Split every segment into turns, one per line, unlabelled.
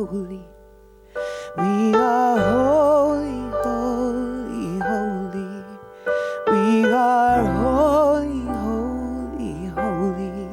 holy. We are holy, holy, holy. We are holy, holy, holy.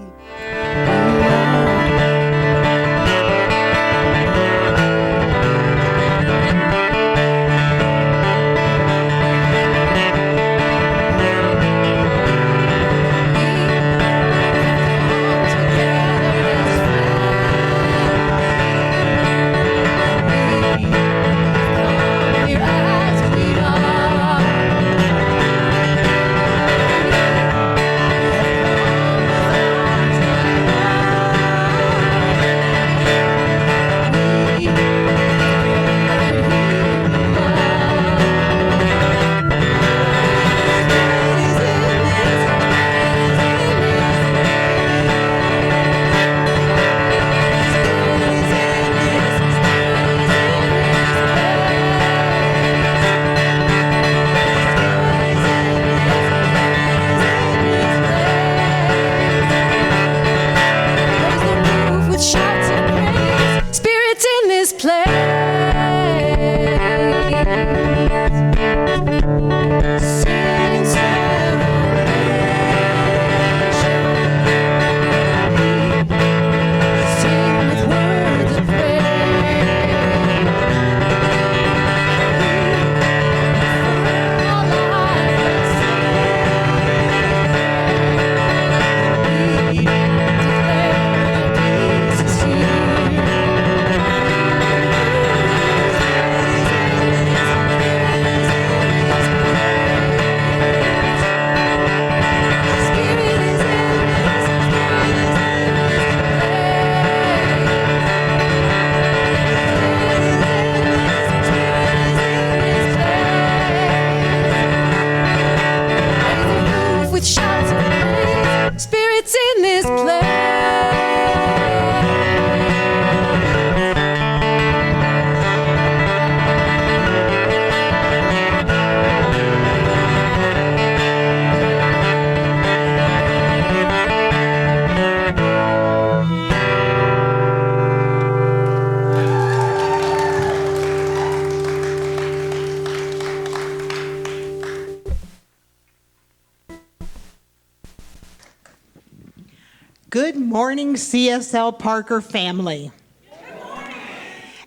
Good morning, CSL Parker family. Good morning.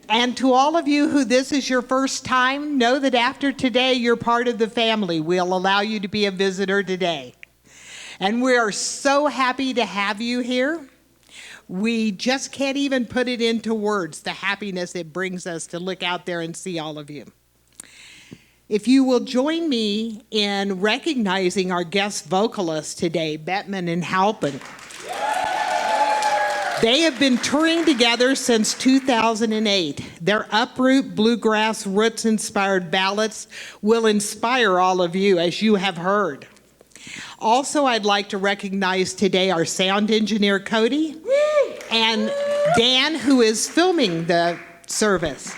And to all of you who this is your first time, know that after today, you're part of the family. We'll allow you to be a visitor today. And we are so happy to have you here. We just can't even put it into words, the happiness it brings us to look out there and see all of you. If you will join me in recognizing our guest vocalists today, Bettman and Halpin. They have been touring together since 2008. Their uproot, bluegrass, roots-inspired ballads will inspire all of you, as you have heard. Also, I'd like to recognize today our sound engineer, Cody, and Dan, who is filming the service.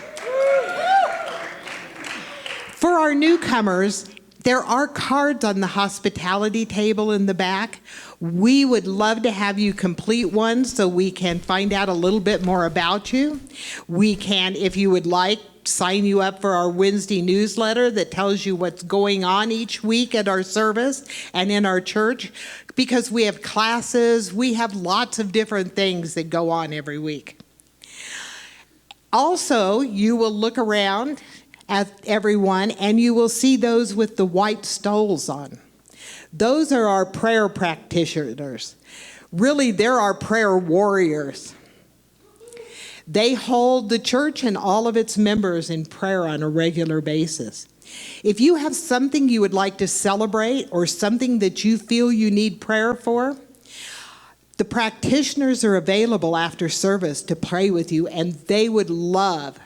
For our newcomers, there are cards on the hospitality table in the back. We would love to have you complete one so we can find out a little bit more about you. We can, if you would like, sign you up for our Wednesday newsletter that tells you what's going on each week at our service and in our church, because we have classes, we have lots of different things that go on every week. Also, you will look around at everyone and you will see those with the white stoles on. Those are our prayer practitioners. Really, they're our prayer warriors. They hold the church and all of its members in prayer on a regular basis. If you have something you would like to celebrate or something that you feel you need prayer for, the practitioners are available after service to pray with you, and they would love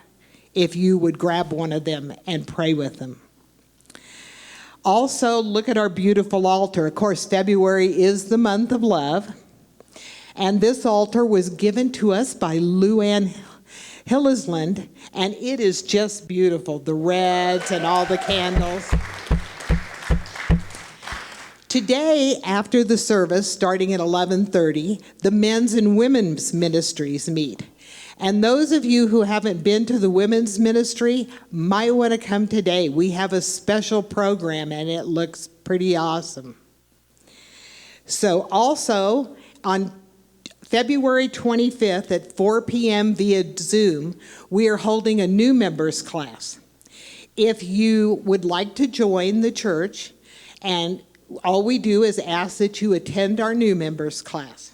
if you would grab one of them and pray with them. Also, look at our beautiful altar. Of course, February is the month of love. And this altar was given to us by Lou Ann Hillisland, and it is just beautiful. The reds and all the candles. Today, after the service, starting at 11:30, the men's and women's ministries meet. And those of you who haven't been to the women's ministry might want to come today. We have a special program and it looks pretty awesome. So also on February 25th at 4 p.m. via Zoom, we are holding a new members class. If you would like to join the church, and all we do is ask that you attend our new members class.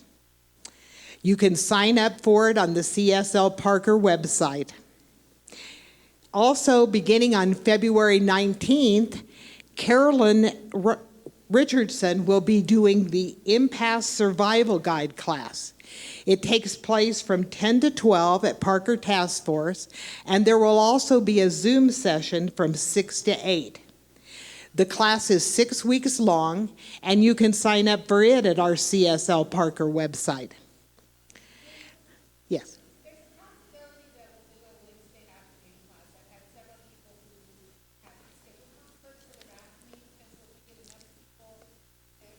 You can sign up for it on the CSL Barker website. Also, beginning on February 19th, Carolyn Richardson will be doing the Impasse Survival Guide class. It takes place from 10 to 12 at Parker Task Force, and there will also be a Zoom session from 6 to 8. The class is 6 weeks long, and you can sign up for it at our CSL Barker website. Yes.
There's a possibility that we'll do a Wednesday afternoon class. I've had several people who have scheduled conflicts that have asked me, because if we get enough people, there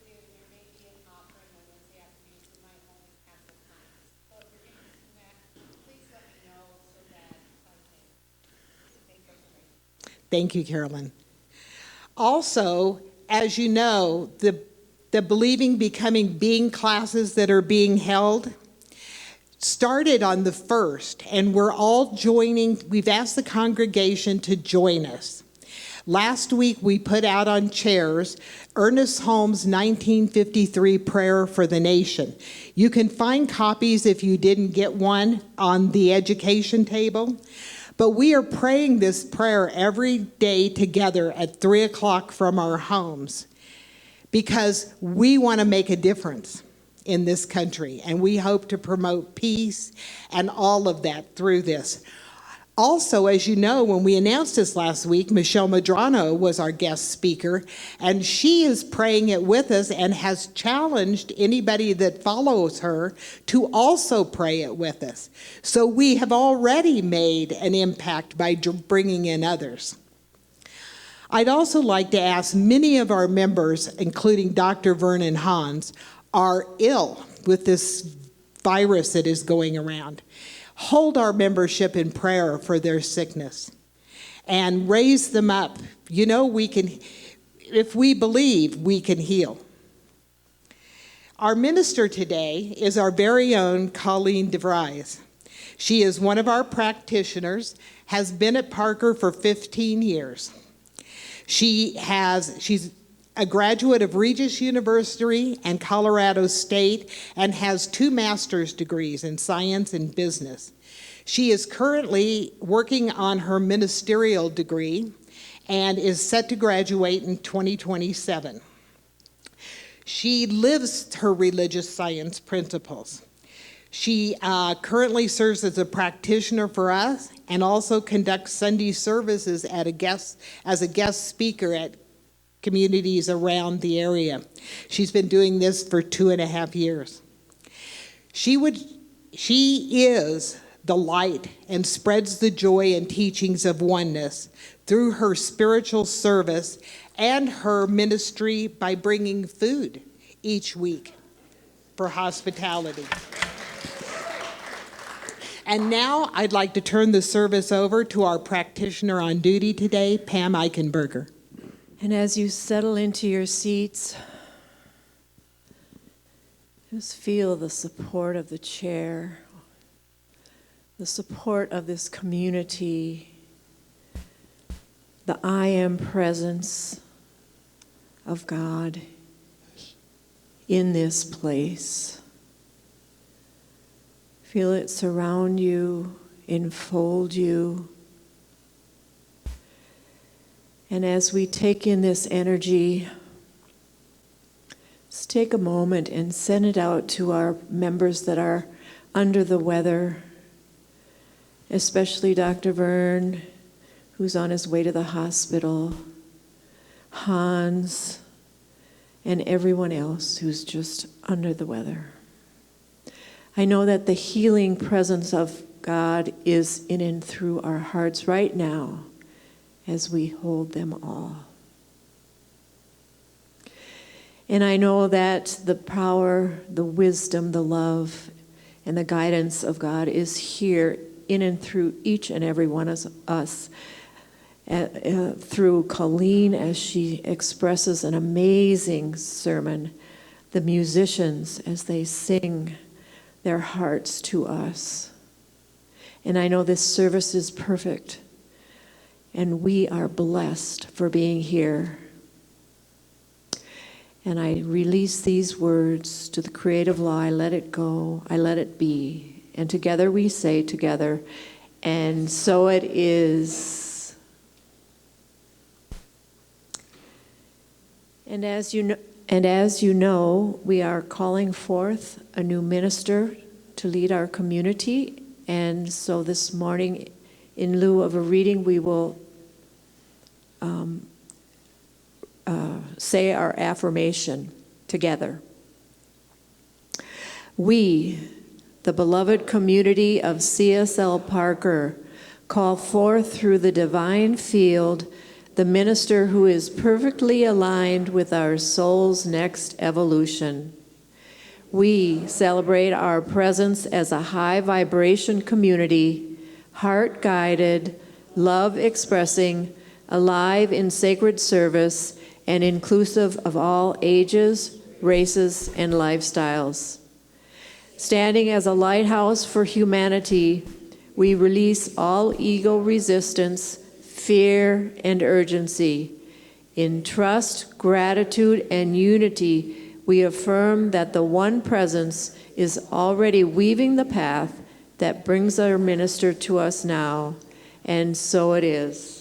may be an offering on Wednesday afternoons who might only have the time. So if you're interested in that, please let me know so that I can make those arrangements.
Thank you, Carolyn. Also, as you know, the Believing, Becoming, Being classes that are being held started on the 1st, and we're all joining. We've asked the congregation to join us. Last week, we put out on chairs Ernest Holmes' 1953 Prayer for the Nation. You can find copies if you didn't get one on the education table. But we are praying this prayer every day together at 3 o'clock from our homes because we want to make a difference in this country, and we hope to promote peace and all of that through this. Also, as you know, when we announced this last week, Michelle Madrano was our guest speaker, and she is praying it with us and has challenged anybody that follows her to also pray it with us. So we have already made an impact by bringing in others. I'd also like to ask, many of our members, including Dr. Vernon Hans, are ill with this virus that is going around. Hold our membership in prayer for their sickness and raise them up. You know, we can, if we believe, we can heal. Our minister today is our very own Colleen Vries. She is one of our practitioners, has been at Barker for 15 years. She's a graduate of Regis University and Colorado State and has 2 master's degrees in science and business. She is currently working on her ministerial degree and is set to graduate in 2027. She lives her religious science principles. She currently serves as a practitioner for us and also conducts Sunday services as a guest speaker at communities around the area. She's been doing this for 2.5 years. She is the light and spreads the joy and teachings of oneness through her spiritual service and her ministry by bringing food each week for hospitality. And now I'd like to turn the service over to our practitioner on duty today, Pam Eichenberger.
And as you settle into your seats, just feel the support of the chair, the support of this community, the I am presence of God in this place. Feel it surround you, enfold you. And as we take in this energy, let's take a moment and send it out to our members that are under the weather, especially Dr. Vern, who's on his way to the hospital, Hans, and everyone else who's just under the weather. I know that the healing presence of God is in and through our hearts right now, as we hold them all. And I know that the power, the wisdom, the love, And the guidance of God is here in and through each and every one of us. Through Colleen as she expresses an amazing sermon, the musicians as they sing their hearts to us. And I know this service is perfect, and we are blessed for being here. And I release these words to the creative law. I let it go. I let it be. And together we say together, and so it is. And as you know, we are calling forth a new minister to lead our community. And so this morning, in lieu of a reading, we will say our affirmation together. We, the beloved community of CSL Parker, call forth through the divine field the minister who is perfectly aligned with our soul's next evolution. We celebrate our presence as a high vibration community, heart-guided, love-expressing, alive in sacred service, and inclusive of all ages, races, and lifestyles. Standing as a lighthouse for humanity, we release all ego resistance, fear, and urgency. In trust, gratitude, and unity, we affirm that the one presence is already weaving the path that brings our minister to us now, and so it is.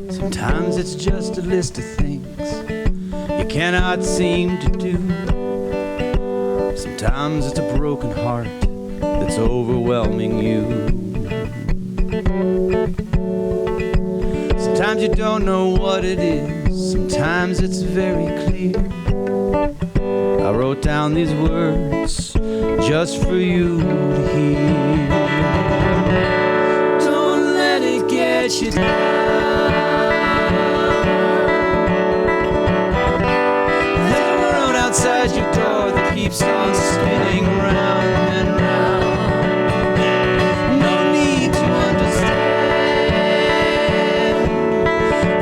Sometimes it's just a list of things you cannot seem to do. Sometimes it's a broken heart that's overwhelming you. Sometimes you don't know what it is. Sometimes it's very clear. I wrote down these words just for you to hear. Don't let it get you down. There's a world outside your door that keeps on spinning round and round. No need to understand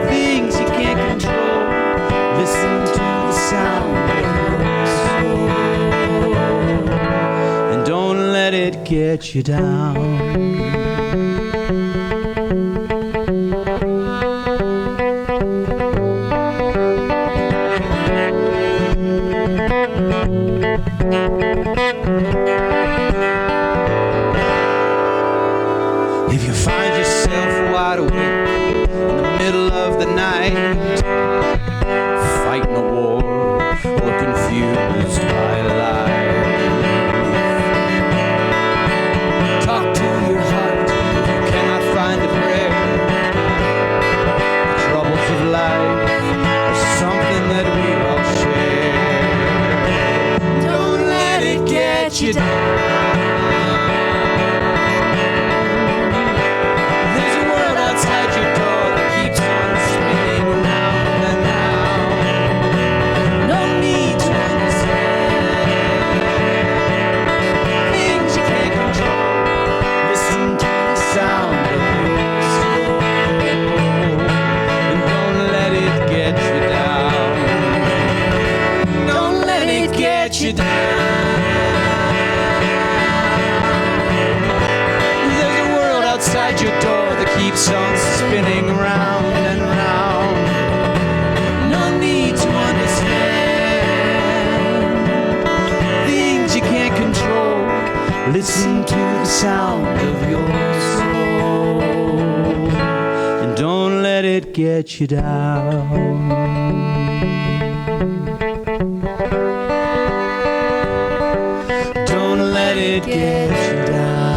things you can't control. Listen to the sound of your soul, and don't let it get you down. If you find yourself wide awake in the middle of the night, fighting a war or confused by life, talk to your heart if you cannot find a prayer. The troubles of life are something that we all share. Don't let it get you down. You down. There's a world outside your door that keeps on spinning round and round. No need to understand things you can't control. Listen to the sound of your soul, and don't let it get you down. Let it get you down.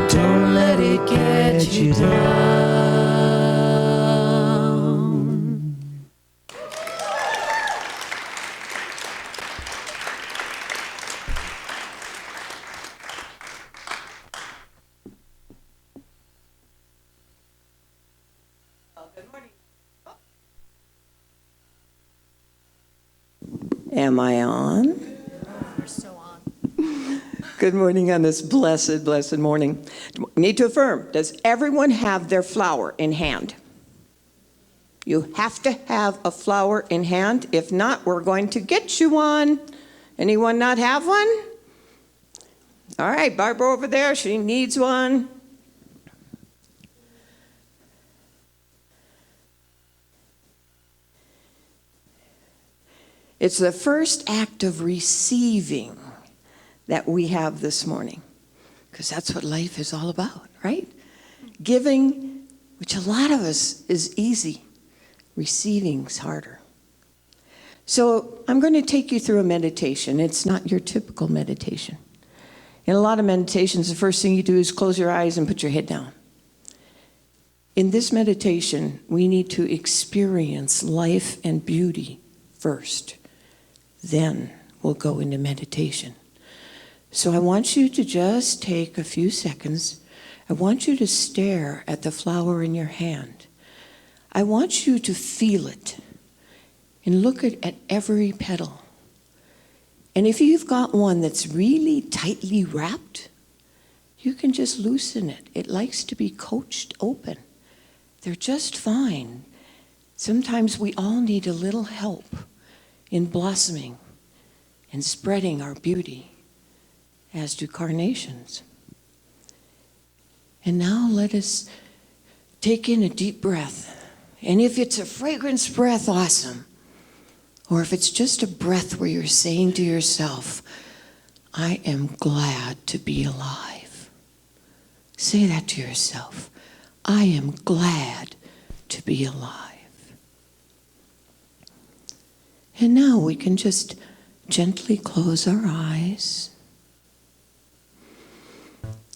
Don't let it get you down.
Am I on?
We're so on.
Good morning on this blessed, blessed morning. Need to affirm, does everyone have their flower in hand? You have to have a flower in hand. If not, we're going to get you one. Anyone not have one? All right, Barbara over there, she needs one. It's the first act of receiving that we have this morning, because that's what life is all about, right? Giving, which a lot of us is easy. Receiving's harder. So I'm going to take you through a meditation. It's not your typical meditation. In a lot of meditations, the first thing you do is close your eyes and put your head down. In this meditation, we need to experience life and beauty first. Then we'll go into meditation. So I want you to just take a few seconds. I want you to stare at the flower in your hand. I want you to feel it and look at every petal. And if you've got one that's really tightly wrapped, you can just loosen it. It likes to be coached open. They're just fine. Sometimes we all need a little help in blossoming and spreading our beauty, as do carnations. And now let us take in a deep breath. And if it's a fragrance breath, awesome. Or if it's just a breath where you're saying to yourself, I am glad to be alive. Say that to yourself. I am glad to be alive. And now we can just gently close our eyes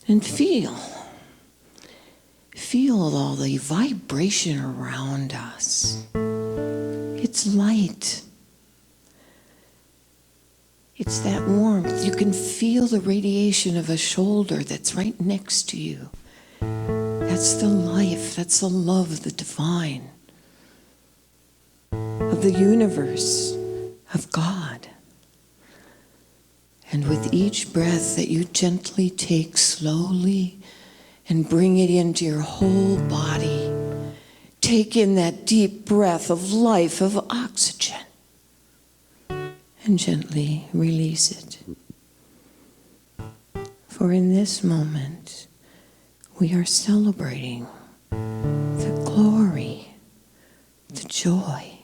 and feel all the vibration around us. It's light. It's that warmth. You can feel the radiation of a shoulder that's right next to you. That's the life, that's the love of the divine, of the universe, of God. And with each breath that you gently take slowly and bring it into your whole body, take in that deep breath of life, of oxygen, and gently release it. For in this moment, we are celebrating the glory, the joy,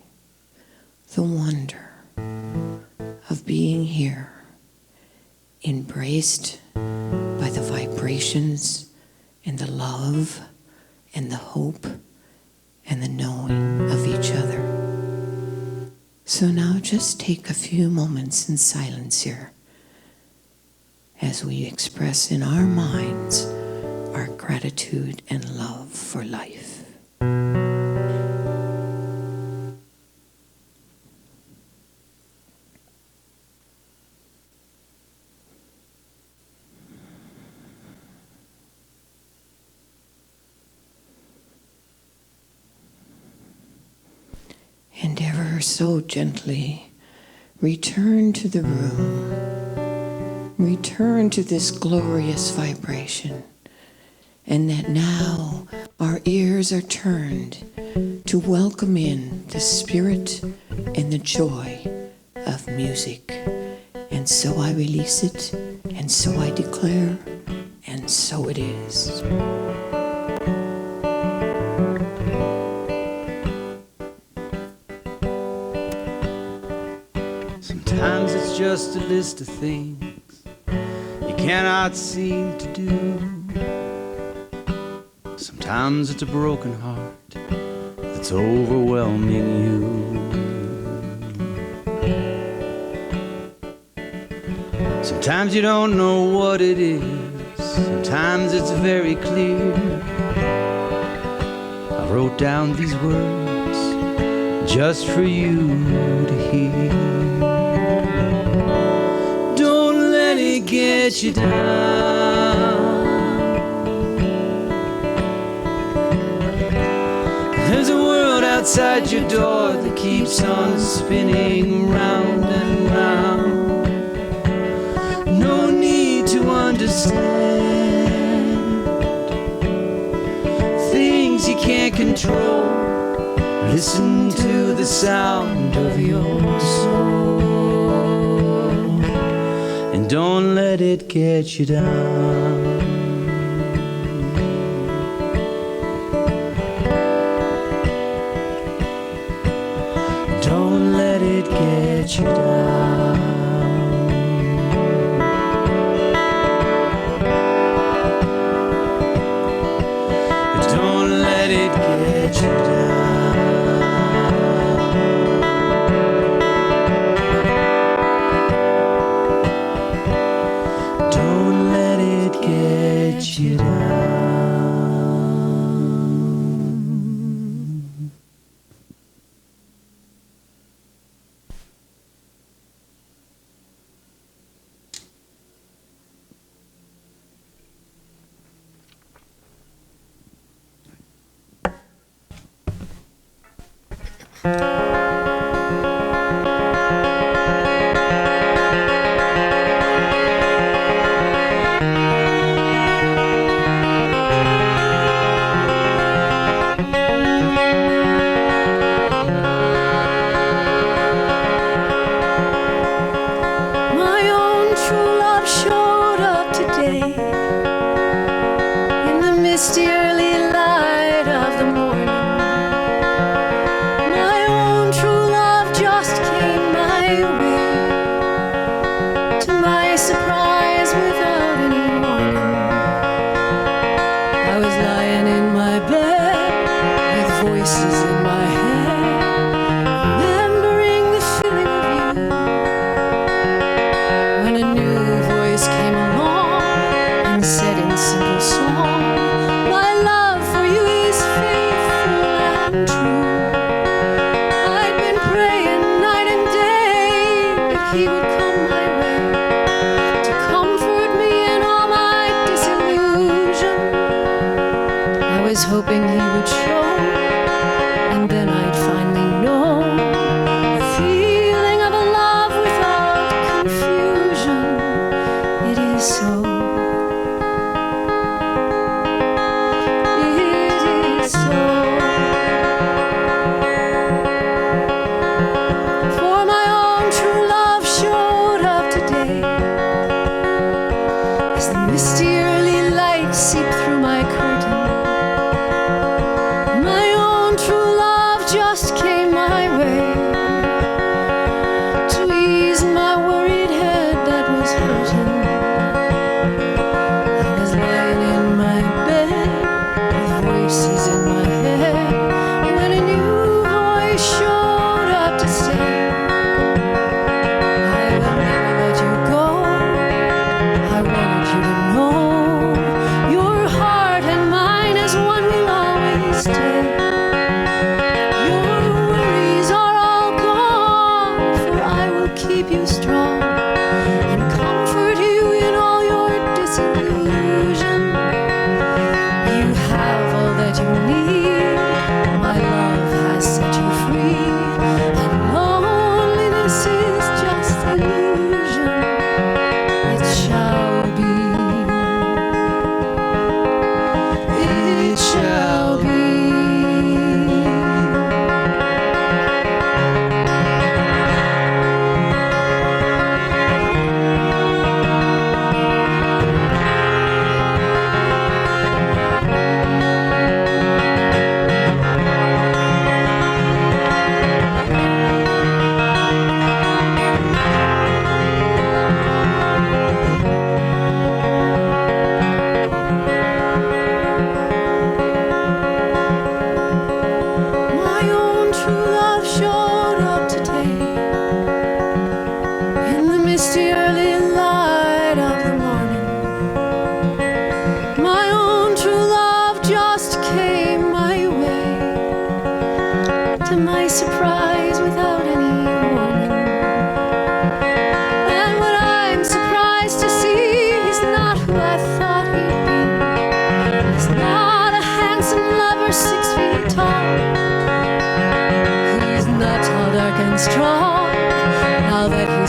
the wonder of being here, embraced by the vibrations and the love and the hope and the knowing of each other. So now just take a few moments in silence here as we express in our minds our gratitude and love for life. And ever so gently return to the room. Return to this glorious vibration. And that now our ears are turned to welcome in the spirit and the joy of music. And so I release it, and so I declare, and so it is.
Sometimes it's just a list of things you cannot seem to do. Sometimes it's a broken heart that's overwhelming you. Sometimes you don't know what it is. Sometimes it's very clear. I wrote down these words just for you to hear. Don't let it get you down. There's a world outside outside your door that keeps on spinning round and round. No need to understand things you can't control. Listen to the sound of your soul, and don't let it get you down. Don't let it get you down. Don't let it get you down. Don't let it get you down.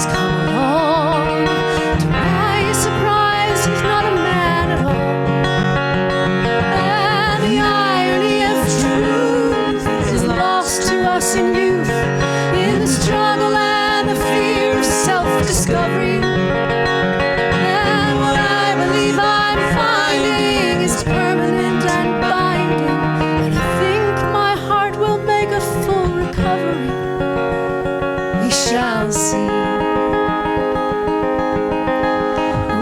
has come along. To my surprise, he's not a man at all. And the irony of truth is lost to us in youth, in the struggle and the fear of self-discovery. And what I believe I'm finding is permanent and binding, and I think my heart will make a full recovery. We shall see.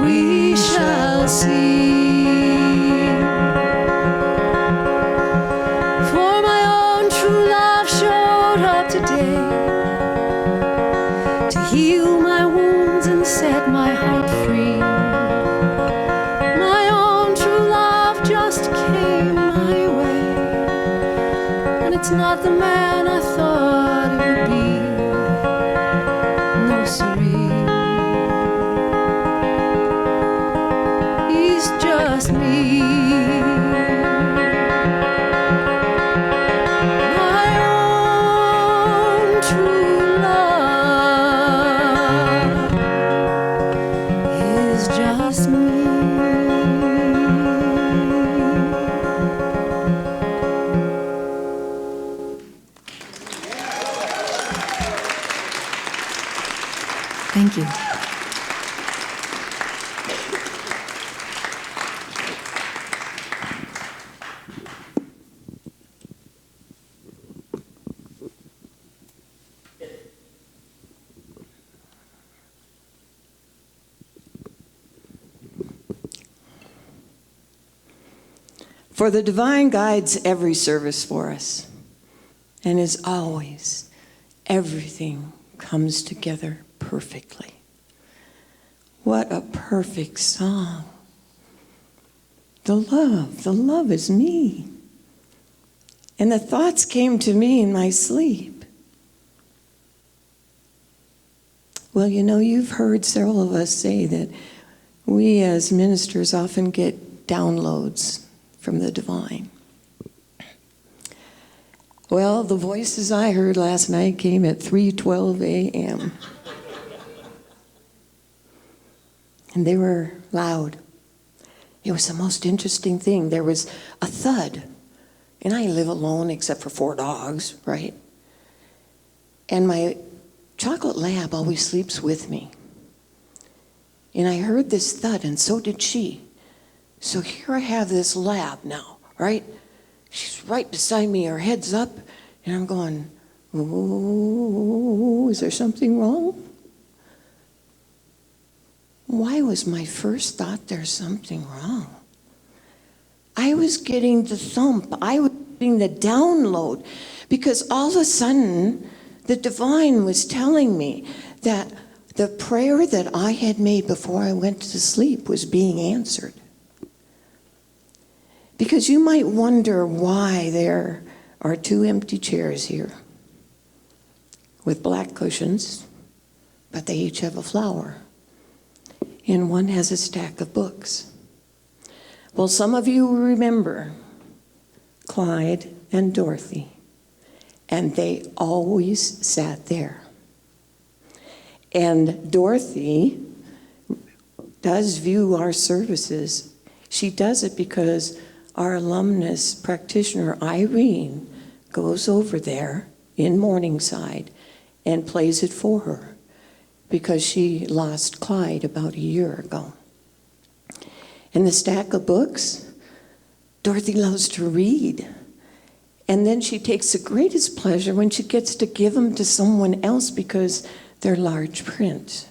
We shall see. For my own true love showed up today to heal my wounds and set my heart free. My own true love just came my way, and it's not the man I thought it would be. No siree. He's just me. My own true love is just me. Thank you.
For the divine guides every service for us, and as always, everything comes together perfectly. What a perfect song. The love is me. And the thoughts came to me in my sleep. Well, you know, you've heard several of us say that we as ministers often get downloads from the divine. Well, the voices I heard last night came at 3:12 a.m. And they were loud. It was the most interesting thing. There was a thud. And I live alone except for 4 dogs, right? And my chocolate lab always sleeps with me. And I heard this thud, and so did she. So here I have this lab now, right? She's right beside me, her head's up, and I'm going, oh, is there something wrong? Why was my first thought there's something wrong? I was getting the thump. I was getting the download, because all of a sudden the divine was telling me that the prayer that I had made before I went to sleep was being answered. Because you might wonder why there are 2 empty chairs here with black cushions, but they each have a flower. And one has a stack of books. Well, some of you remember Clyde and Dorothy, and they always sat there. And Dorothy does view our services. She does it because our alumnus practitioner, Irene, goes over there in Morningside and plays it for her, because she lost Clyde about a year ago. And the stack of books, Dorothy loves to read. And then she takes the greatest pleasure when she gets to give them to someone else because they're large print.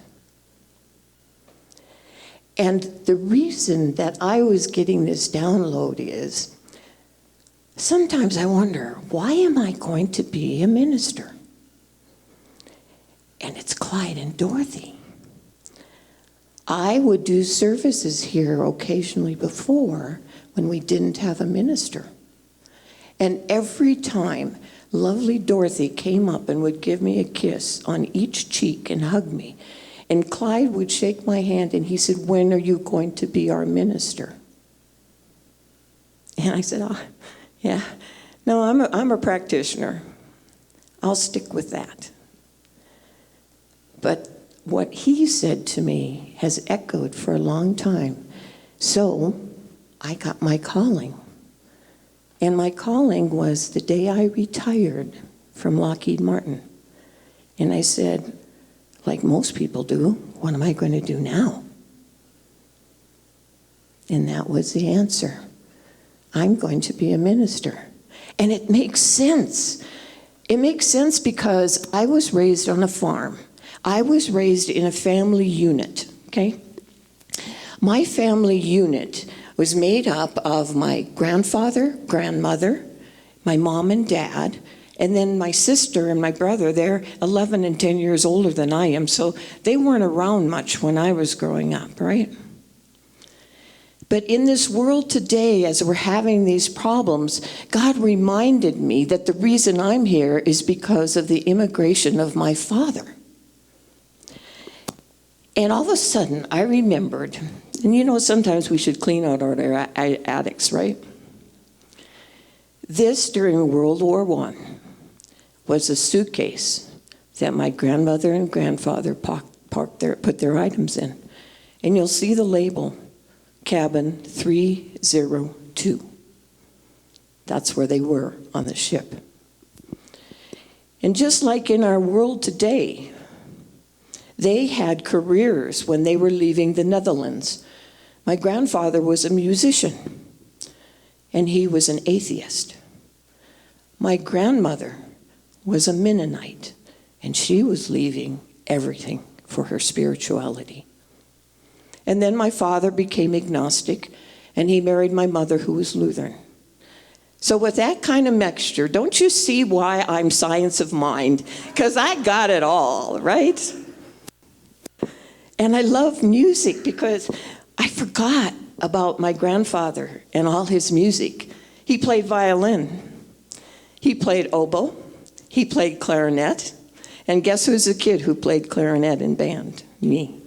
And the reason that I was getting this download is, sometimes I wonder, why am I going to be a minister? And it's Clyde and Dorothy. I would do services here occasionally before when we didn't have a minister. And every time lovely Dorothy came up and would give me a kiss on each cheek and hug me, and Clyde would shake my hand and he said, "When are you going to be our minister?" And I said, "Oh, yeah, no, I'm a practitioner. I'll stick with that." But what he said to me has echoed for a long time. So I got my calling. And my calling was the day I retired from Lockheed Martin. And I said, like most people do, what am I going to do now? And that was the answer. I'm going to be a minister. And it makes sense. It makes sense because I was raised on a farm. I was raised in a family unit, okay? My family unit was made up of my grandfather, grandmother, my mom and dad, and then my sister and my brother. They're 11 and 10 years older than I am, so they weren't around much when I was growing up, right? But in this world today, as we're having these problems, God reminded me that the reason I'm here is because of the immigration of my father. And all of a sudden, I remembered, and you know, sometimes we should clean out our attics, right? This, during World War I, was a suitcase that my grandmother and grandfather put their items in. And you'll see the label, Cabin 302. That's where they were on the ship. And just like in our world today, they had careers when they were leaving the Netherlands. My grandfather was a musician, and he was an atheist. My grandmother was a Mennonite, and she was leaving everything for her spirituality. And then my father became agnostic, and he married my mother, who was Lutheran. So with that kind of mixture, don't you see why I'm science of mind? Because I got it all, right? And I love music because I forgot about my grandfather and all his music. He played violin. He played oboe. He played clarinet. And guess who's the kid who played clarinet in band? Me.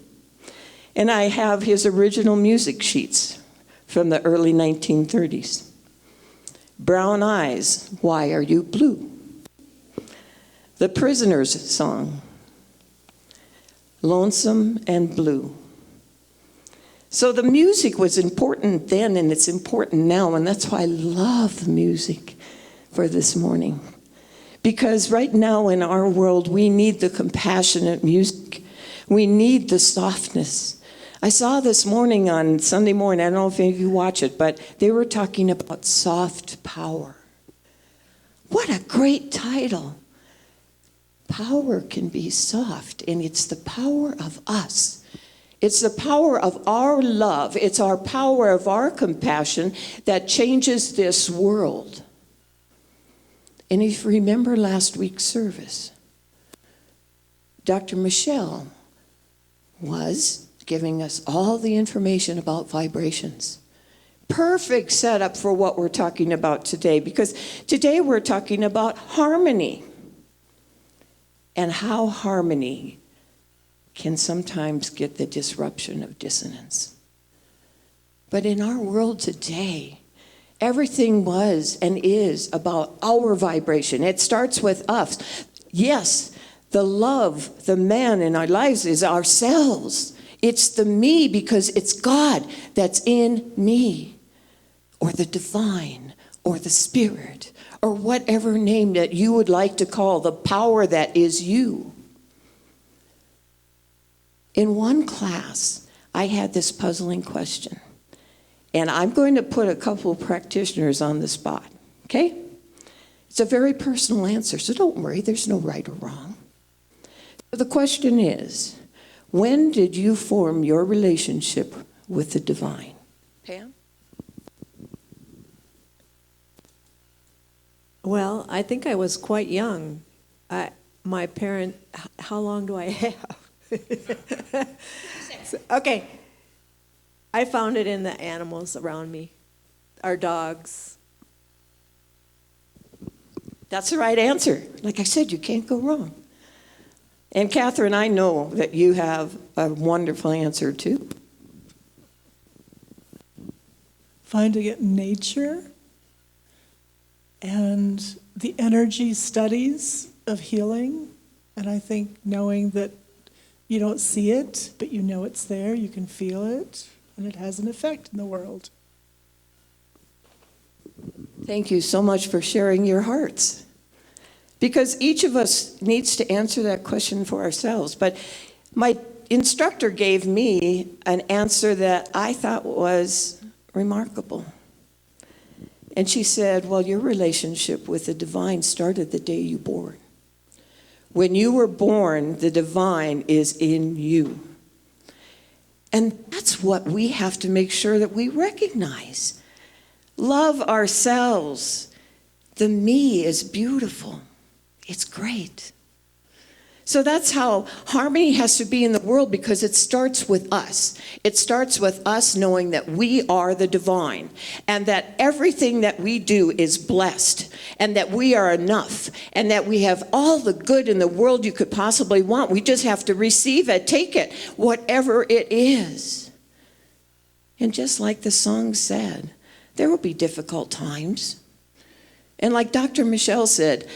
And I have his original music sheets from the early 1930s. Brown Eyes, Why Are You Blue? The Prisoner's Song. Lonesome and Blue. So the music was important then, and it's important now, and that's why I love music for this morning. Because right now in our world, we need the compassionate music. We need the softness. I saw this morning on Sunday morning, I don't know if any of you watch it, but they were talking about soft power. What a great title. Power can be soft, and it's the power of us. It's the power of our love. It's our power of our compassion that changes this world. And if you remember last week's service, Dr. Michelle was giving us all the information about vibrations. Perfect setup for what we're talking about today, because today we're talking about harmony. And how harmony can sometimes get the disruption of dissonance. But in our world today, everything was and is about our vibration. It starts with us. Yes, the love, the man in our lives is ourselves. It's the me because it's God that's in me, or the divine, or the spirit, or whatever name that you would like to call the power that is you. In one class, I had this puzzling question, and I'm going to put a couple of practitioners on the spot, okay? It's a very personal answer, so don't worry, there's no right or wrong. The question is, when did you form your relationship with the divine? Pam?
Well, I think I was quite young. My parent, how long do I have? Okay. I found it in the animals around me, our dogs.
That's the right answer. Like I said, you can't go wrong. And Catherine, I know that you have a wonderful answer too.
Finding it in nature and the energy studies of healing. And I think knowing that, You don't see it, but you know it's there. You can feel it, and it has an effect in the world.
Thank you so much for sharing your hearts. Because each of us needs to answer that question for ourselves. But my instructor gave me an answer that I thought was remarkable. And she said, well, your relationship with the divine started the day you were born. When you were born, the divine is in you. And that's what we have to make sure that we recognize. Love ourselves. The me is beautiful. It's great. So that's how harmony has to be in the world, because it starts with us. It starts with us knowing that we are the divine and that everything that we do is blessed and that we are enough and that we have all the good in the world you could possibly want. We just have to receive it, take it, whatever it is. And just like the song said, there will be difficult times. And like Dr. Michelle said,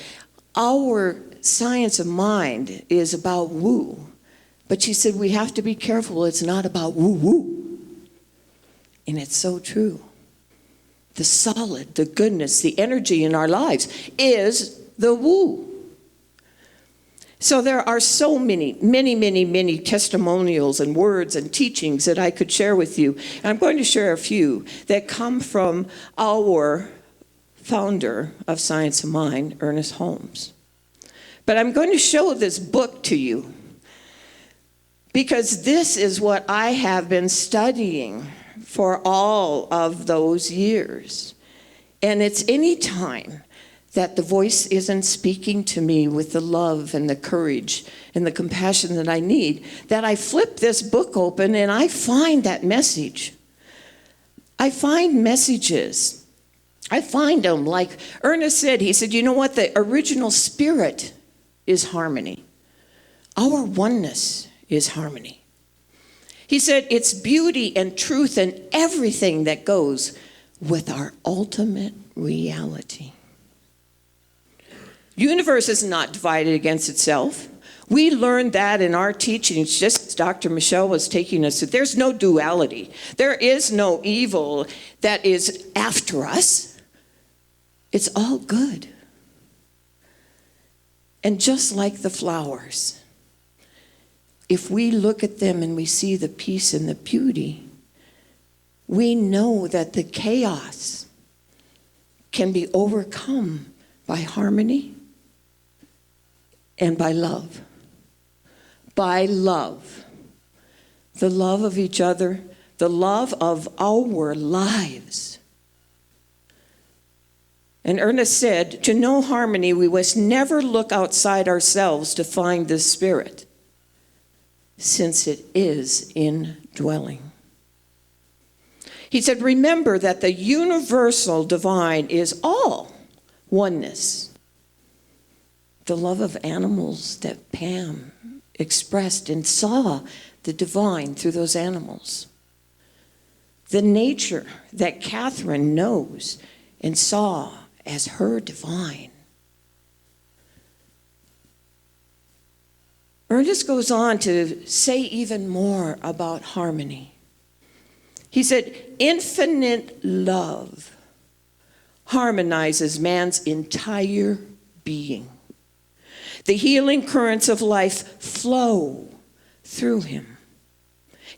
our science of mind is about woo. But she said we have to be careful. It's not about woo-woo. And it's so true. The solid, the goodness, the energy in our lives is the woo. So there are so many testimonials and words and teachings that I could share with you. And I'm going to share a few that come from our founder of Science of Mind, Ernest Holmes. But I'm going to show this book to you because this is what I have been studying for all of those years. And it's any time that the voice isn't speaking to me with the love and the courage and the compassion that I need, that I flip this book open and I find that message. I find messages. I find them, like Ernest said, he said, you know what? The original spirit is harmony. Our oneness is harmony. He said it's beauty and truth and everything that goes with our ultimate reality. Universe is not divided against itself. We learned that in our teachings, just as Dr. Michelle was taking us to. There's no duality. There is no evil that is after us. It's all good. And just like the flowers, if we look at them and we see the peace and the beauty, we know that the chaos can be overcome by harmony and by love. By love. The love of each other, the love of our lives. And Ernest said, to know harmony, we must never look outside ourselves to find the spirit, since it is indwelling. He said, remember that the universal divine is all oneness. The love of animals that Pam expressed and saw the divine through those animals. The nature that Catherine knows and saw as her divine. Ernest goes on to say even more about harmony. He said, infinite love harmonizes man's entire being. The healing currents of life flow through him,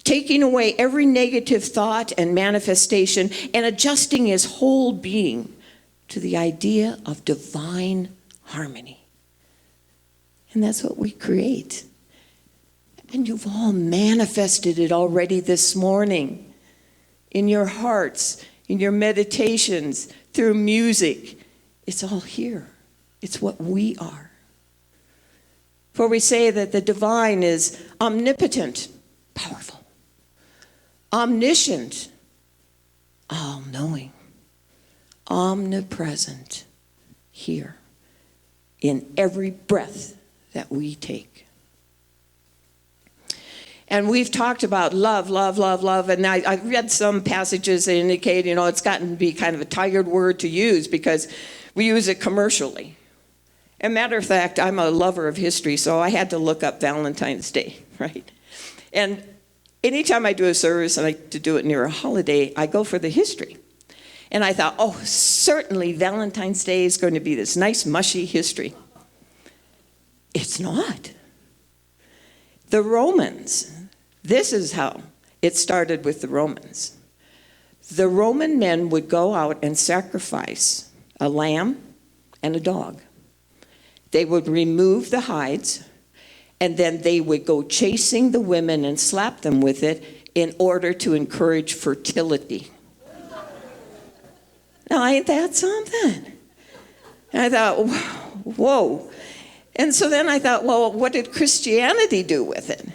taking away every negative thought and manifestation and adjusting his whole being to the idea of divine harmony. And that's what we create. And you've all manifested it already this morning in your hearts, in your meditations, through music. It's all here. It's what we are. For we say that the divine is omnipotent, powerful, omniscient, all-knowing, omnipresent, here, in every breath that we take. And we've talked about love, love, love, love, and I read some passages that indicate, it's gotten to be kind of a tired word to use because we use it commercially. As a matter of fact, I'm a lover of history, so I had to look up Valentine's Day. right? And anytime I do a service, and I like to do it near a holiday, I go for the history. And I thought, oh, certainly Valentine's Day is going to be this nice, mushy history. It's not. The Romans, this is how it started with the Romans. The Roman men would go out and sacrifice a lamb and a dog. They would remove the hides, and then they would go chasing the women and slap them with it in order to encourage fertility. Now, ain't that something? And I thought, whoa. And so then I thought, well, what did Christianity do with it?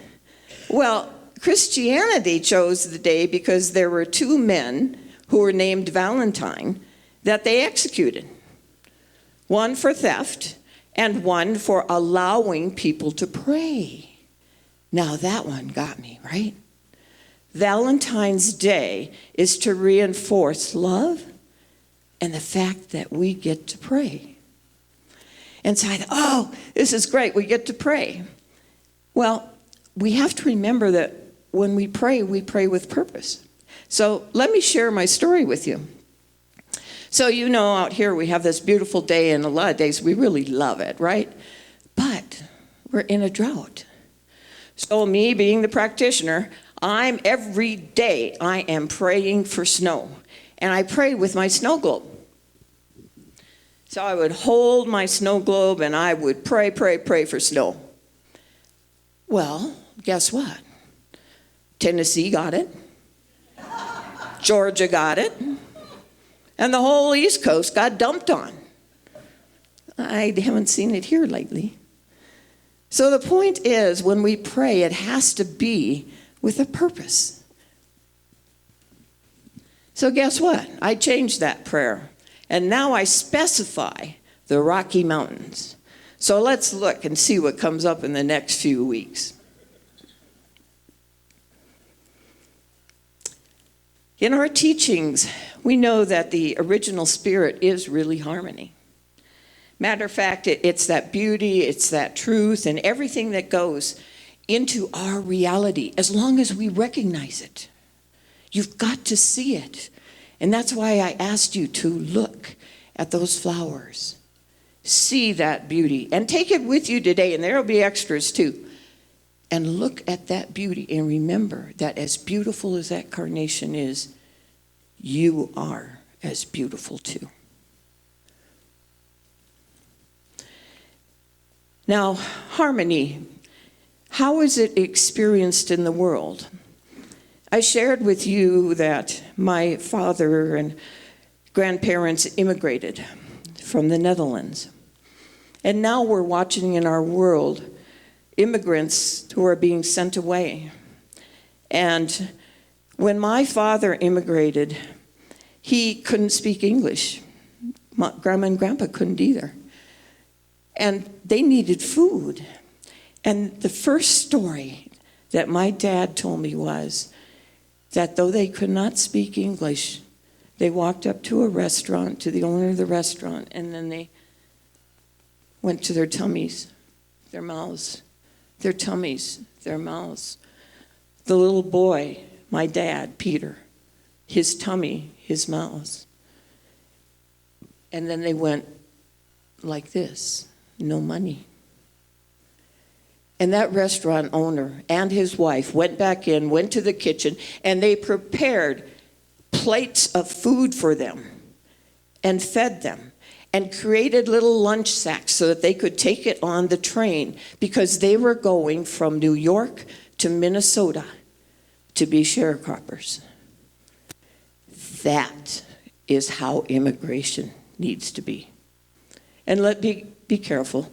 Well, Christianity chose the day because there were two men who were named Valentine that they executed. One for theft and one for allowing people to pray. Now that one got me, right? Valentine's Day is to reinforce love and the fact that we get to pray. And so I thought, oh, this is great, we get to pray. Well, we have to remember that when we pray with purpose. So let me share my story with you. So you know out here we have this beautiful day, and a lot of days we really love it, right? But we're in a drought. So me being the practitioner, every day I am praying for snow. And I pray with my snow globe. So I would hold my snow globe and I would pray for snow. Well, guess what? Tennessee got it. Georgia got it. And the whole East Coast got dumped on. I haven't seen it here lately. So the point is, when we pray, it has to be with a purpose. So guess what? I changed that prayer. And now I specify the Rocky Mountains. So let's look and see what comes up in the next few weeks. In our teachings, we know that the original spirit is really harmony. Matter of fact, it's that beauty, it's that truth, and everything that goes into our reality, as long as we recognize it. You've got to see it. And that's why I asked you to look at those flowers. See that beauty. And take it with you today, and there will be extras too. And look at that beauty and remember that as beautiful as that carnation is, you are as beautiful too. Now, harmony, how is it experienced in the world? I shared with you that my father and grandparents immigrated from the Netherlands. And now we're watching in our world immigrants who are being sent away. And when my father immigrated, he couldn't speak English. My grandma and grandpa couldn't either. And they needed food. And the first story that my dad told me was that though they could not speak English, they walked up to a restaurant, to the owner of the restaurant, and then they went to their tummies, their mouths, their tummies, their mouths. The little boy, my dad, Peter, his tummy, his mouths. And then they went like this, no money. And that restaurant owner and his wife went back in, went to the kitchen, and they prepared plates of food for them and fed them and created little lunch sacks so that they could take it on the train because they were going from New York to Minnesota to be sharecroppers. That is how immigration needs to be. And let's be careful.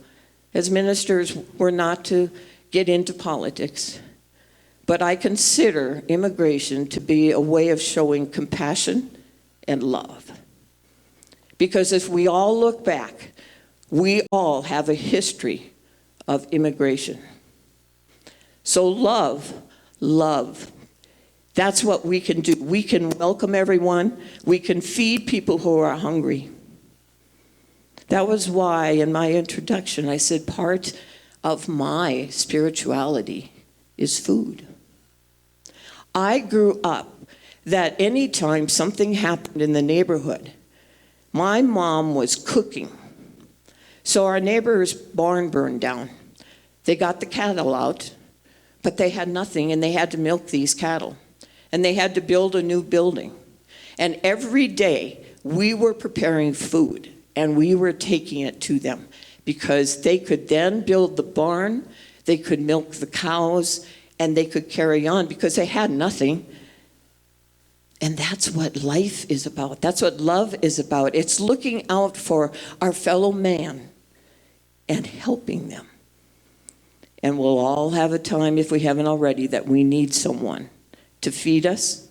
As ministers, we're not to get into politics, but I consider immigration to be a way of showing compassion and love. Because if we all look back, we all have a history of immigration. So love. That's what we can do. We can welcome everyone. We can feed people who are hungry. That was why in my introduction I said part of my spirituality is food. I grew up that anytime something happened in the neighborhood, my mom was cooking. So our neighbor's barn burned down. They got the cattle out, but they had nothing, and they had to milk these cattle. And they had to build a new building. And every day, we were preparing food, and we were taking it to them, because they could then build the barn, they could milk the cows, and they could carry on, because they had nothing. And that's what life is about. That's what love is about. It's looking out for our fellow man and helping them. And we'll all have a time, if we haven't already, that we need someone to feed us,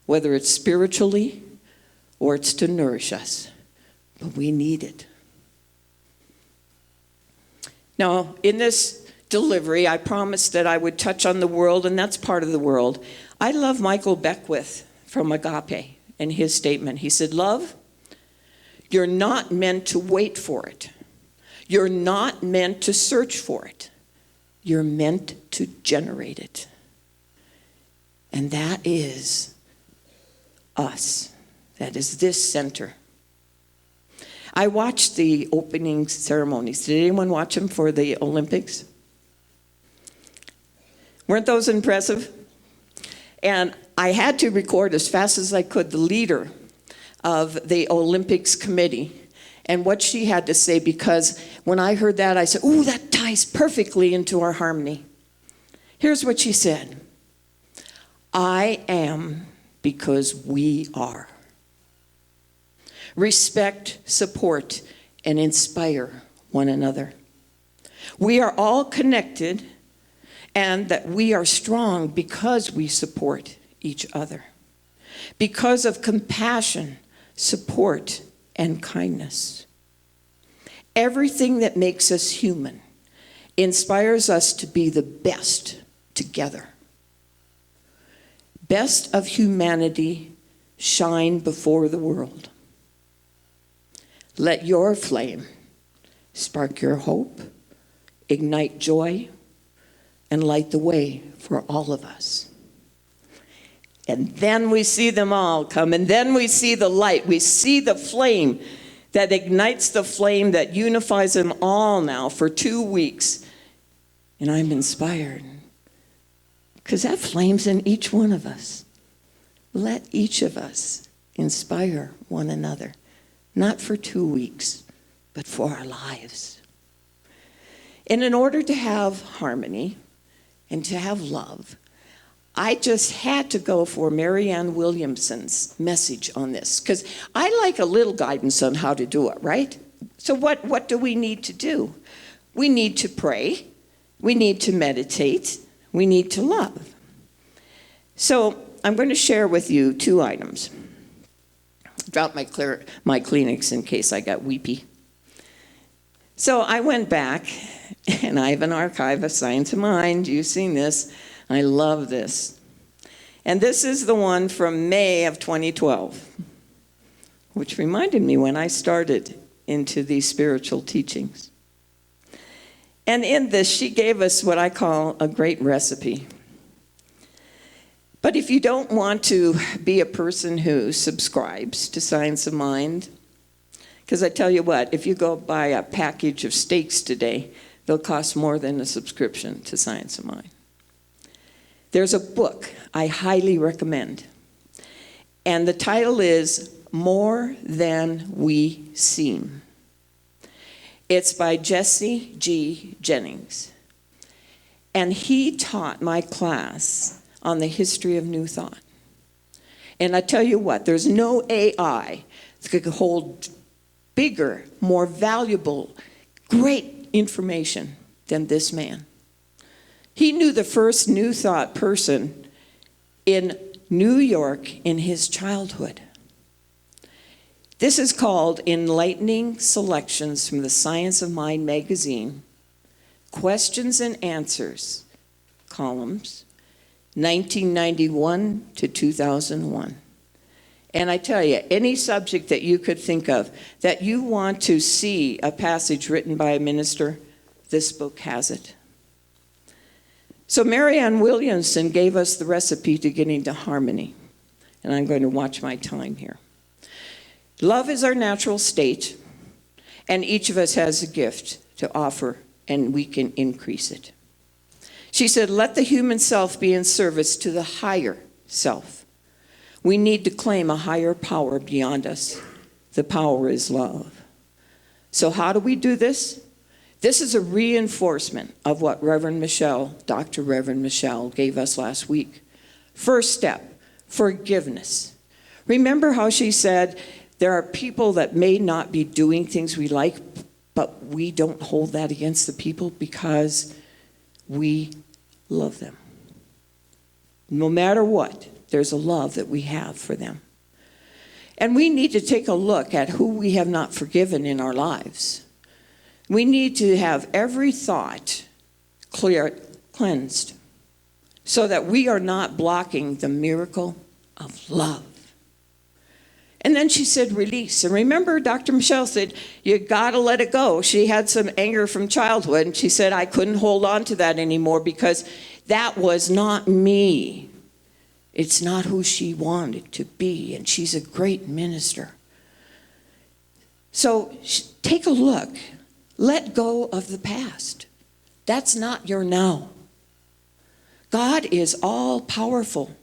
whether it's spiritually or it's to nourish us. But we need it. Now, in this delivery, I promised that I would touch on the world, and that's part of the world. I love Michael Beckwith from Agape and his statement. He said, love, you're not meant to wait for it. You're not meant to search for it. You're meant to generate it. And that is us. That is this center. I watched the opening ceremonies. Did anyone watch them for the Olympics? Weren't those impressive? And I had to record as fast as I could the leader of the Olympics committee and what she had to say, because when I heard that, I said, ooh, that ties perfectly into our harmony. Here's what she said. I am because we are. Respect, support, and inspire one another. We are all connected, and that we are strong because we support each other, because of compassion, support, and kindness. Everything that makes us human inspires us to be the best together. Best of humanity shine before the world. Let your flame spark your hope, ignite joy, and light the way for all of us. And then we see them all come, and then we see the light. We see the flame that ignites the flame that unifies them all now for 2 weeks. And I'm inspired, because that flame's in each one of us. Let each of us inspire one another, not for 2 weeks, but for our lives. And in order to have harmony and to have love, I just had to go for Marianne Williamson's message on this, because I like a little guidance on how to do it, right? So what do we need to do? We need to pray. We need to meditate. We need to love. So I'm going to share with you 2 items. Drop my Kleenex in case I got weepy. So I went back, and I have an archive of Science of Mind. You've seen this. I love this. And this is the one from May of 2012, which reminded me when I started into these spiritual teachings. And in this, she gave us what I call a great recipe. But if you don't want to be a person who subscribes to Science of Mind, because I tell you what, if you go buy a package of steaks today, they'll cost more than a subscription to Science of Mind. There's a book I highly recommend, and the title is More Than We Seem. It's by Jesse G. Jennings, and he taught my class on the history of New Thought. And I tell you what, there's no AI that could hold bigger, more valuable, great information than this man. He knew the first New Thought person in New York in his childhood. This is called Enlightening Selections from the Science of Mind magazine, Questions and Answers, columns, 1991 to 2001. And I tell you, any subject that you could think of that you want to see a passage written by a minister, this book has it. So Marianne Williamson gave us the recipe to getting to harmony. And I'm going to watch my time here. Love is our natural state, and each of us has a gift to offer, and we can increase it. She said, let the human self be in service to the higher self. We need to claim a higher power beyond us. The power is love. So how do we do this? This is a reinforcement of what Dr. Reverend Michelle gave us last week. First step, forgiveness. Remember how she said, there are people that may not be doing things we like, but we don't hold that against the people because we love them. No matter what, there's a love that we have for them. And we need to take a look at who we have not forgiven in our lives. We need to have every thought cleansed so that we are not blocking the miracle of love. And then she said release. And remember, Dr. Michelle said, you got to let it go. She had some anger from childhood, and she said, I couldn't hold on to that anymore because that was not me. It's not who she wanted to be, and she's a great minister. So take a look. Let go of the past. That's not your now. God is all powerful.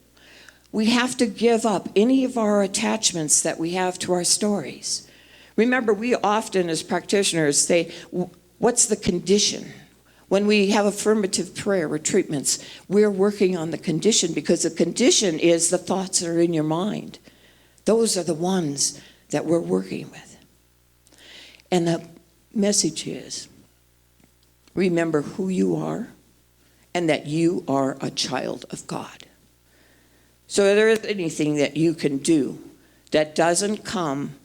We have to give up any of our attachments that we have to our stories. Remember, we often as practitioners say, what's the condition? When we have affirmative prayer or treatments, we're working on the condition because the condition is the thoughts that are in your mind. Those are the ones that we're working with. And the message is, remember who you are and that you are a child of God. So if there is anything that you can do that doesn't come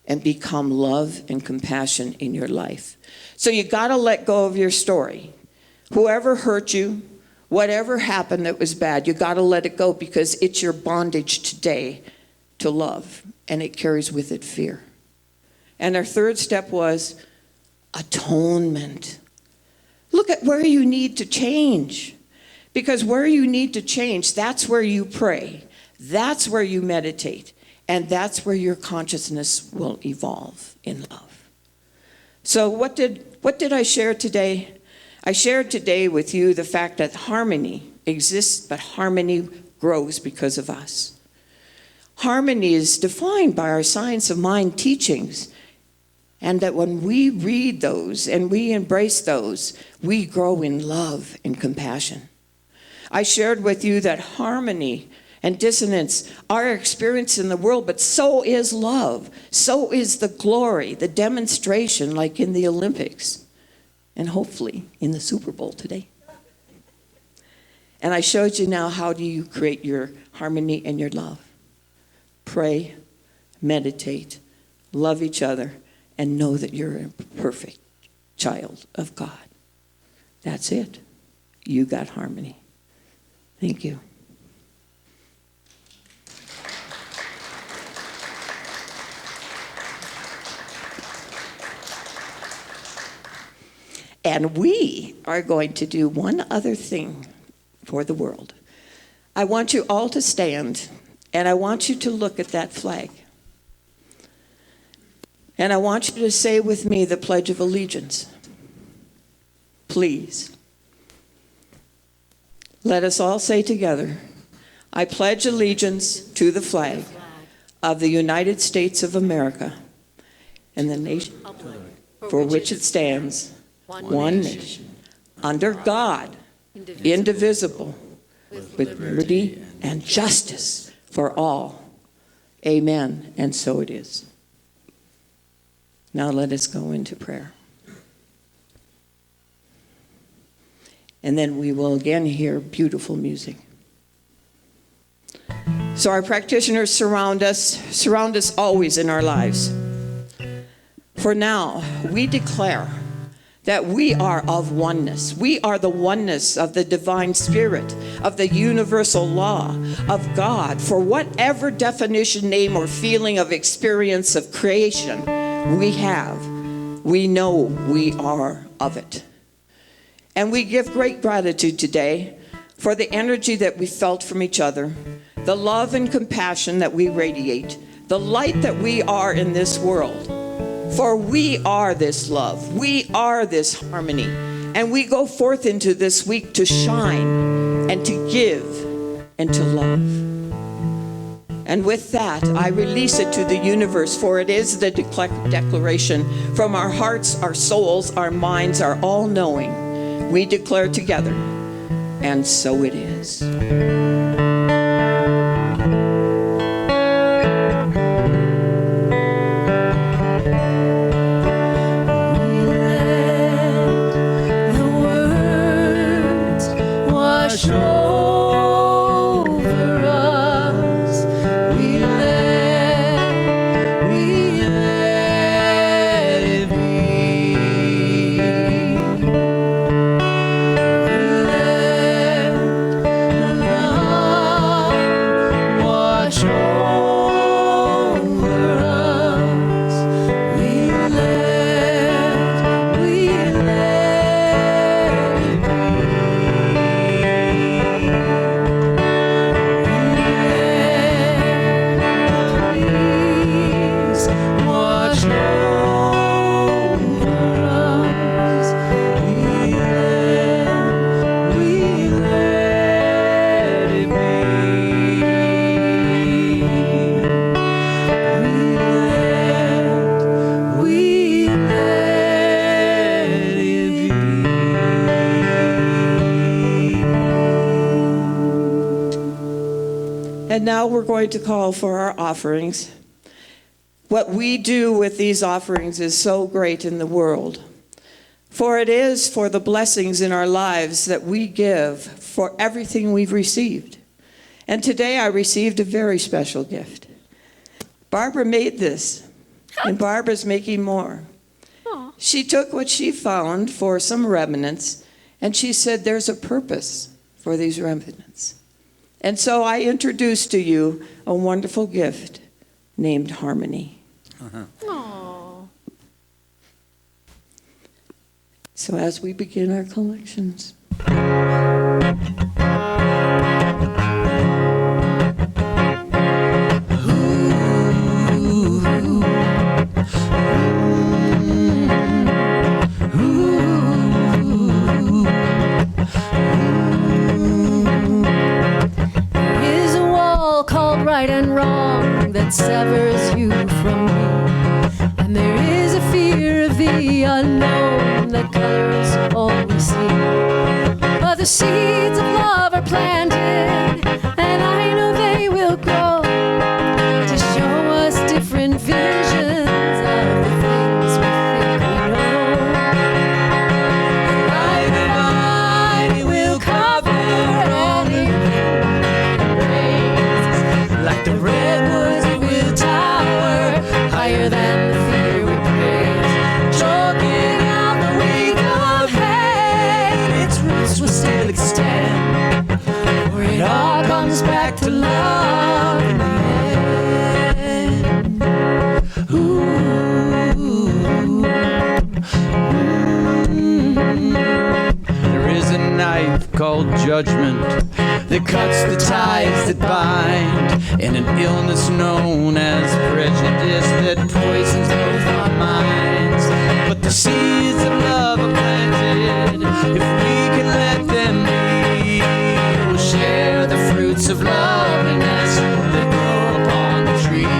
and become love and compassion in your life. So you got to let go of your story. Whoever hurt you, whatever happened that was bad, you got to let it go because it's your bondage today to love, and it carries with it fear. And our third step was atonement. Look at where you need to change. Because where you need to change, that's where you pray. That's where you meditate. And that's where your consciousness will evolve in love. So what did I share today? I shared today with you the fact that harmony exists, but harmony grows because of us. Harmony is defined by our Science of Mind teachings. And that when we read those and we embrace those, we grow in love and compassion. I shared with you that harmony and dissonance are experienced in the world, but so is love. So is the glory, the demonstration, like in the Olympics, and hopefully in the Super Bowl today. And I showed you now how do you create your harmony and your love. Pray, meditate, love each other, and know that you're a perfect child of God. That's it. You got harmony. Thank you. And we are going to do one other thing for the world. I want you all to stand, and I want you to look at that flag. And I want you to say with me the Pledge of Allegiance. Please. Let us all say together, I pledge allegiance to the flag of the United States of America and the nation for which it stands, one nation, under God, indivisible, with liberty and justice for all. Amen. And so it is. Now let us go into prayer. And then we will again hear beautiful music. So our practitioners surround us always in our lives. For now, we declare that we are of oneness. We are the oneness of the divine spirit, of the universal law of God. For whatever definition, name, or feeling of experience of creation we have, we know we are of it. And we give great gratitude today for the energy that we felt from each other, the love and compassion that we radiate, the light that we are in this world. For we are this love, we are this harmony, and we go forth into this week to shine and to give and to love. And with that, I release it to the universe, for it is the declaration from our hearts, our souls, our minds, our all-knowing. We declare together, and so it is. And now we're going to call for our offerings. What we do with these offerings is so great in the world. For it is for the blessings in our lives that we give for everything we've received. And today I received a very special gift. Barbara made this, and Barbara's making more.
Aw.
She took what she found for some remnants, and she said there's a purpose for these remnants. And so I introduced to you a wonderful gift named Harmony.
Aw.
So as we begin our collections.
Right and wrong that severs you from me, and there is a fear of the unknown that colors all we see. But the seeds of love are planted, and I know they will grow to show us different visions of the things we think we know. The light of mine will cover any like the redwoods it will tower higher than the fear we praise, choking out the weight of hate. Its roots will still extend, where it all comes back to love in the end.
There is a knife called judgment that cuts the ties that bind, and an illness known as prejudice that poisons both our minds. But the seeds of love are planted, if we can let them be. We'll share the fruits of loveliness that grow upon the tree.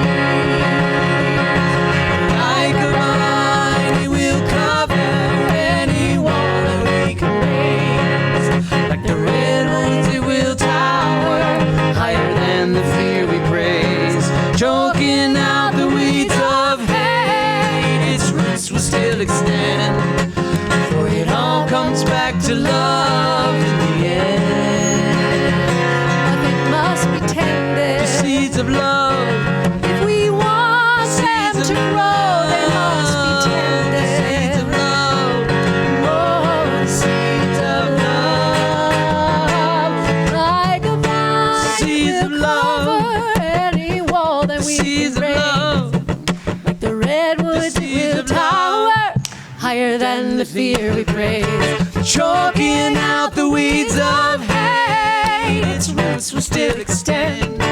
Like a vine, it will cover any wall that we can raise. Like the redwoods, it will tower higher than the fear we praise, choking out the weeds of hate. Its roots will still extend, for it all comes back to love in the end.
Nothing must be tended.
The seeds of love,
If we want them to grow, they must be tended.
the seeds of love,
Oh, the seeds of love, like a vine,
seeds of
will
love,
cover any wall that
the
we
seeds
can
of
raise.
love,
Like the redwoods,
the
it
seeds
will
of
tower
love,
higher than the fear we praise.
choking out the weeds of hate. Its roots will still extend,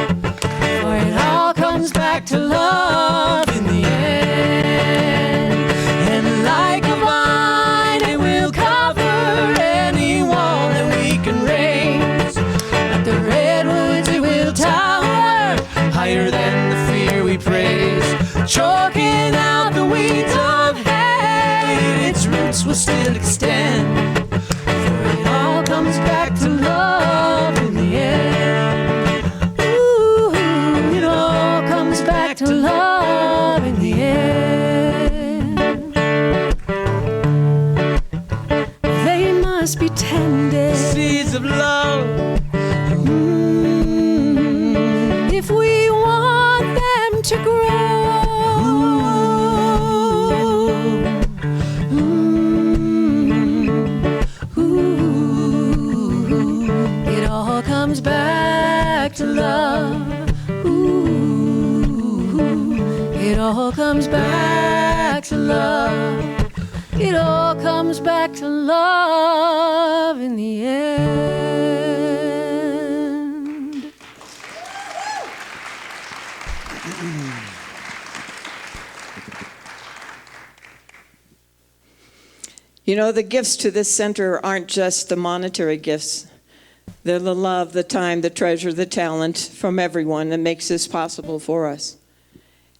for it all comes back to love in the end. And like a vine, it will cover any wall that we can raise. Like the redwoods, it will tower higher than the fear we praise. Choking out the weeds of hate, its roots will still extend, for it all comes back to love in the end. Ooh, it all comes back to love in the end. They must be tended, seeds of love, if we want them to grow. It all comes back to love. It all comes back to love. It all comes back to love in the end.
You know, the gifts to this center aren't just the monetary gifts. They're the love, the time, the treasure, the talent from everyone that makes this possible for us.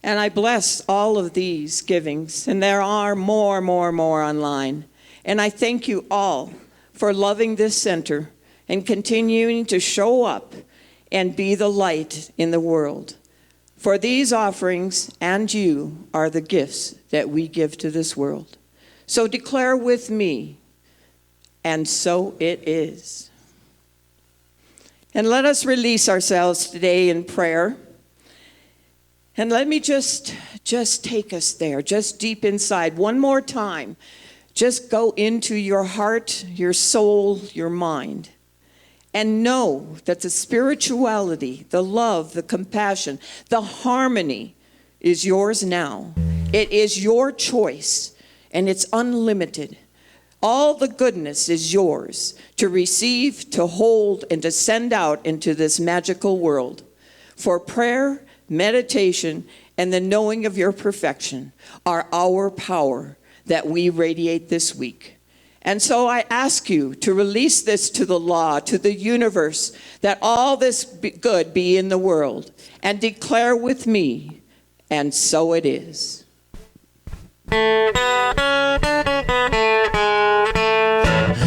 And I bless all of these givings, and there are more online. And I thank you all for loving this center and continuing to show up and be the light in the world. For these offerings and you are the gifts that we give to this world. So declare with me, and so it is. And let us release ourselves today in prayer. And let me just take us there, just deep inside. One more time. Just go into your heart, your soul, your mind. And know that the spirituality, the love, the compassion, the harmony is yours now. It is your choice, and it's unlimited. All the goodness is yours to receive, to hold, and to send out into this magical world. For prayer, meditation, and the knowing of your perfection are our power that we radiate this week. And so I ask you to release this to the law, to the universe, that all this good be in the world, and declare with me, and so it is.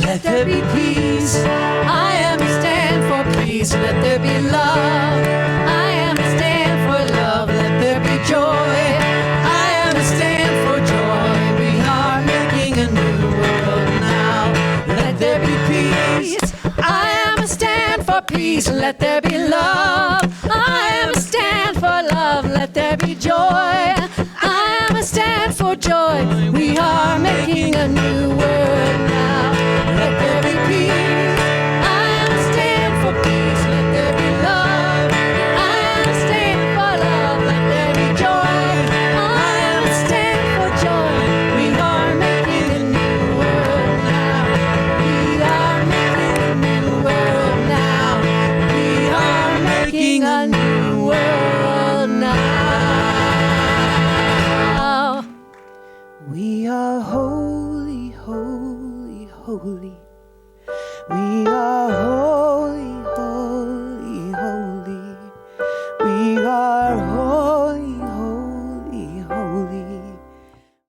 Let there be peace. I am a stand for peace. Let there be love. I am a stand for love. Let there be joy. I am a stand for joy. We are making a new world now. Let there be peace. I am a stand for peace. Let there be love. I am a stand for love. Let there be joy. I am a stand for joy. We are making a new world now. Let there be peace. I am a stand for peace. Let there be love. I am a stand for love. Let there be joy. I am a stand for joy. We are making a new world now. We are making a new world now. We are making a new world now. We are holy, holy, holy. We are holy.